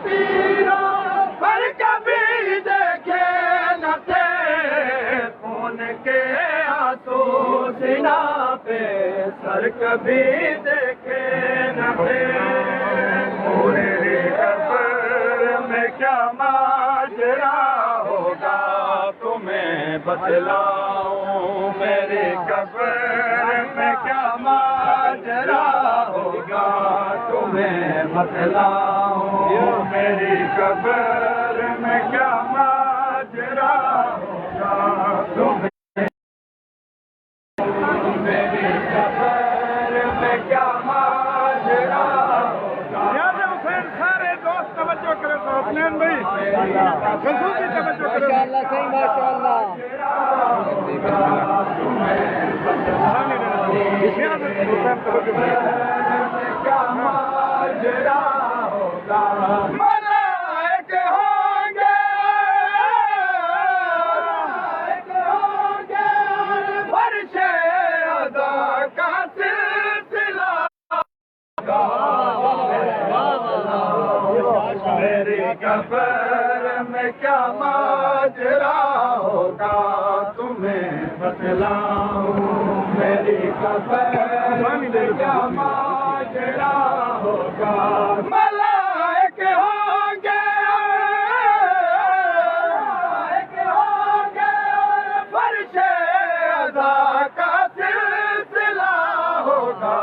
تیرا پر کبھی دیکھے نہ تھے خون کے آنسو سینا پہ سر کبھی دیکھے نہ تھے میری قبر میں کیا ماجرا ہوگا تمہیں بتلاؤں میری قبر میں کیا ماجرا ہوگا تمہیں بتلاؤں میری قبر میں کیا ماجرا ہوگا تمہیں میری قبر میں کیا ماجرا ہوگا سارے دوست توجہ کرے تو حسنین بھائی خصوصی توجہ کرے ماشاءاللہ صحیح ماشاءاللہ کیا ماجرا ہوگا ملائک ہوں گے فرش عزا کا سلسلہ میری قبر میں کیا ماجرا ہوگا تمہیں بتلاؤں میری قبر میں کیا ماجرا ہوگا ملائک ہوں گے فرش عزا کا سلسلہ ہوگا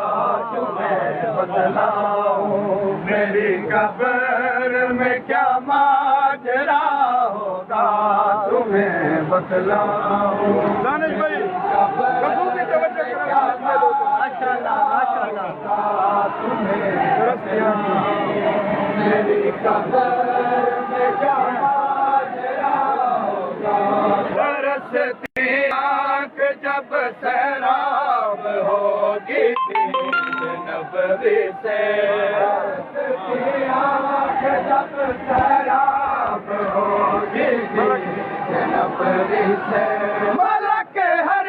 تمہیں بتلاؤں میری قبر میں کیا ماجرا ہوگا تمہیں بتلاؤں دانش بھائی خصوصی توجہ تمہیں میری قبر میں کیا ماجرا ہوگا برستی آنکھ جب سیراب ہوگی نبوی سے آنکھ جب سیراب ہوگی نبوی سے ملک ہر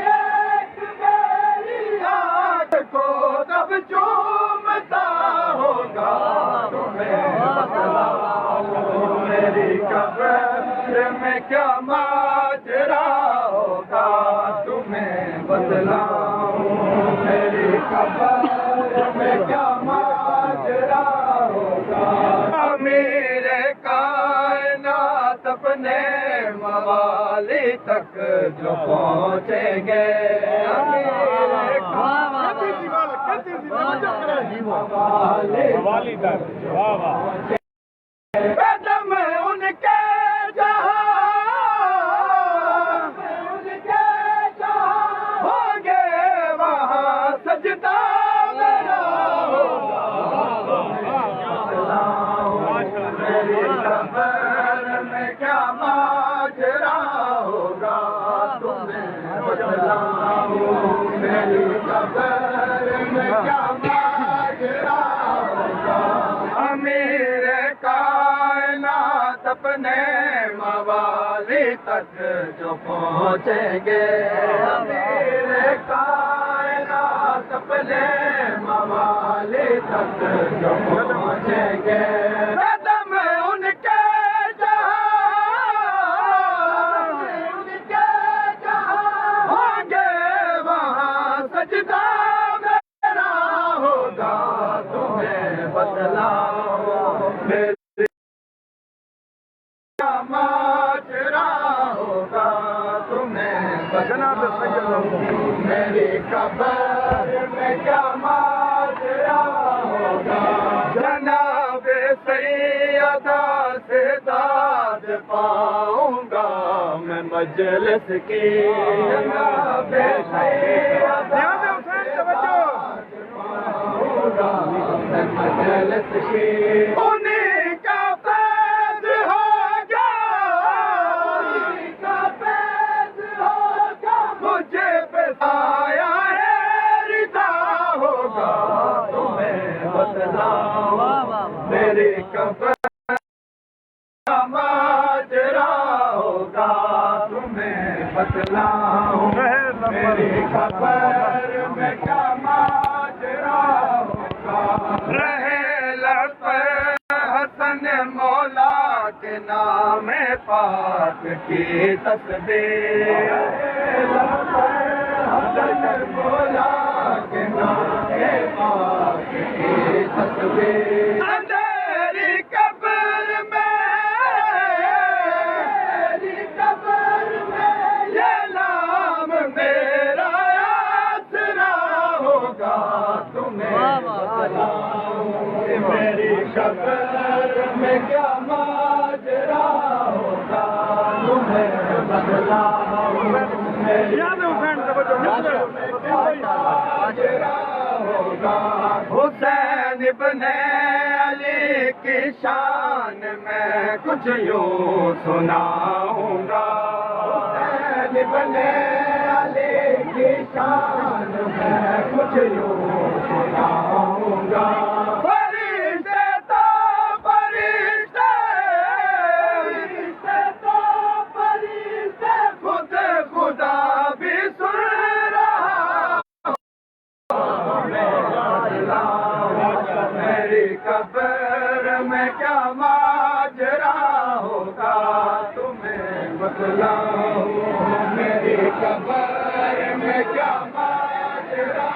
ایک میری آنکھ کو تب چومتا ہوگا تمہیں بتلاؤں میری قبر میں کیا ماجرا ہوگا تمہیں بتلاؤں میری قبر میں کیا ماجرا ہوگا امیر کائنات اپنے موالی تک جو پہنچیں گے موالی تک قدم ان کے ہوں گے وہاں سجدہ میرا ہوگا میری قبر میں کیا ماجرا ہوگا تمہیں بتلاؤں میری قبر میں کیا ماجرا ہوگا امیر کائنات اپنے موالی تک جو پہنچیں گے امیر کائنات اپنے موالی تک جو پہنچیں گے قدم ان کے ہوں گے وہاں سجدہ میرا ہوگا تمہیں بتلاؤں میری ماجرا ہوگا تمہیں بتلاؤں میری قبر میں کیا ماجرا ہوگا جناب سیدہ سے داد پاؤں گا میں مجلس کی جناب سیدہ میں مجلس کی انہیں کا فیض ہوگا مجھے پہ سایہ ہے رضا ہوگا تمہیں بتلاؤں میری قبر ماجرا ہوگا تمہیں بتلاؤں میری قبر میں کیا ماجرا پاک کی تسبیح حضرت مولا کے نام پاک کی تسبیح اندھیری قبر میں یہ نام میرا آسرا ہوگا تمہیں میری قبر میں کیا ماجرا ہوگا تمہیں بتلاؤں حسین ابن علی کی شان میں کچھ یوں سناؤں گا حسین ابن علی کی شان میں کچھ یوں سناؤں گا قبر میں کیا ماجرا ہوگا تمہیں بتلاؤں میری قبر میں کیا ماجرا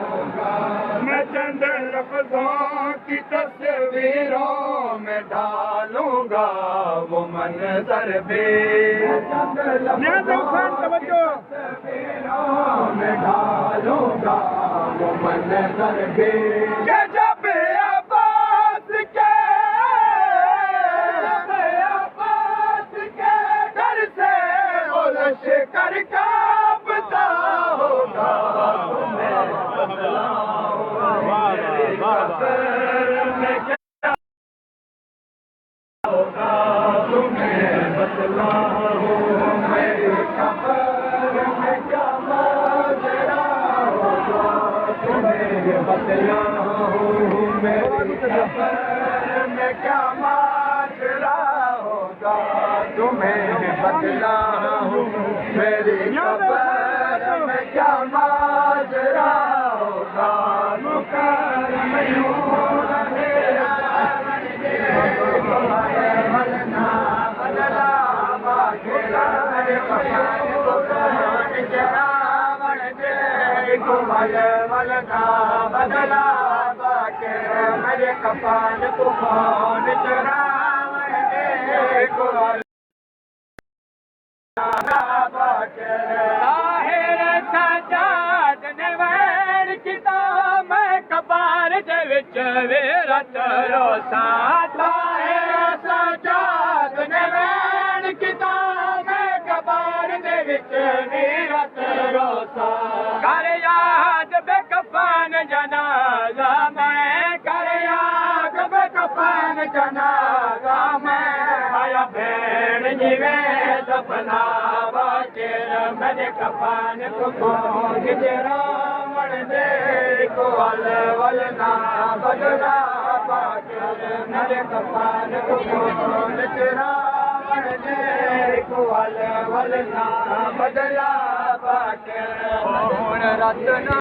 ہوگا میں چند لفظوں کی تصویروں میں ڈالوں گا وہ منظر بھی تصویروں میں ڈالوں گا وہ منظر بھی کر کانپتا ہوگا تمہیں بتلاؤں میری قبر میں کیا ہوگا تمہیں بتلاؤں میری قبر میں کیا ماجرا ہوگا تمہیں بتلاؤں میری قبر میں کیا ماجرا ہوگا تمہیں بتلاؤں میری قبر میں کیا ماجرا ہوگا مکرم یوں بدلا باقیرا بدلا باقی میرے کپان طوفان چراون دے کو طاہر سجاد نے وین کیتا میں کبار دے وچ ویرت روسا طاہر سجاد نے وین کیتا میں کبار دے وچ ویرت روسا کر یاد بے کفن جنازہ میں کر یاد بے کفن جنازہ میں آیا بھیڑ جیویں دفنا میرے کفن کو کون جراون دے کو ول نہ بدلا باقر میرے کفن کو کون جراون دے کو ول نہ بدلا باقر رت